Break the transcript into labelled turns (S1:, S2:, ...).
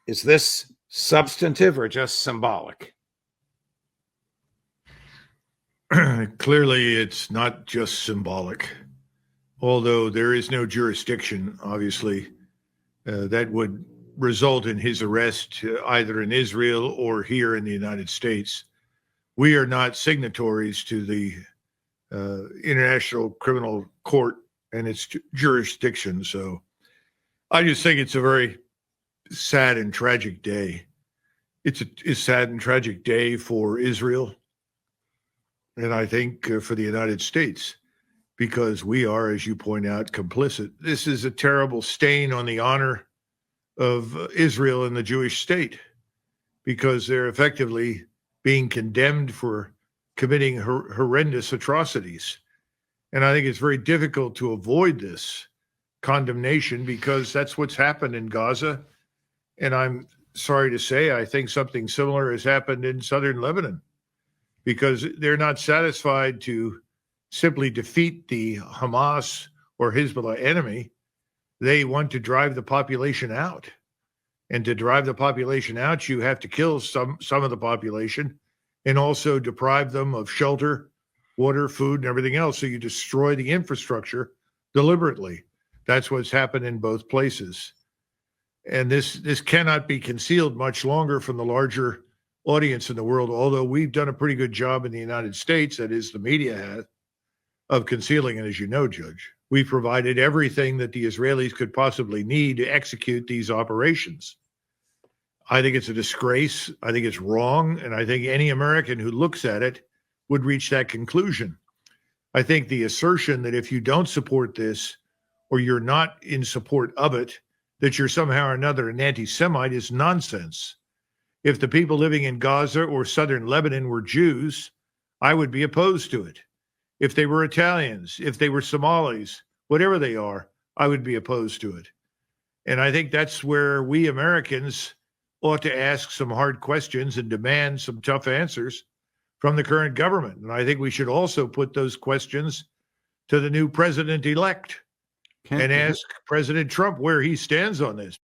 S1: Is this substantive or just symbolic?
S2: Clearly, it's not just symbolic. Although there is no jurisdiction, obviously, that would result in his arrest either in Israel or here in the United States. We are not signatories to the International Criminal Court and its jurisdiction. So I just think it's a very sad and tragic day. It's a sad and tragic day for Israel. And I think for the United States, because we are, as you point out, complicit. This is a terrible stain on the honor of Israel and the Jewish state, because they're effectively being condemned for committing horrendous atrocities. And I think it's very difficult to avoid this condemnation because that's what's happened in Gaza. And I'm sorry to say, I think something similar has happened in southern Lebanon, because they're not satisfied to simply defeat the Hamas or Hezbollah enemy. They want to drive the population out. And to drive the population out, you have to kill some of the population and also deprive them of shelter, water, food, and everything else. So you destroy the infrastructure deliberately. That's what's happened in both places. And this cannot be concealed much longer from the larger audience in the world, although we've done a pretty good job in the United States, that is, the media has, of concealing it, as you know, Judge. We provided everything that the Israelis could possibly need to execute these operations. I think it's a disgrace. I think it's wrong. And I think any American who looks at it would reach that conclusion. I think the assertion that if you don't support this or you're not in support of it, that you're somehow or another an anti-Semite is nonsense. If the people living in Gaza or southern Lebanon were Jews, I would be opposed to it. If they were Italians, if they were Somalis, whatever they are, I would be opposed to it. And I think that's where we Americans ought to ask some hard questions and demand some tough answers from the current government. And I think we should also put those questions to the new president-elect and ask President Trump where he stands on this.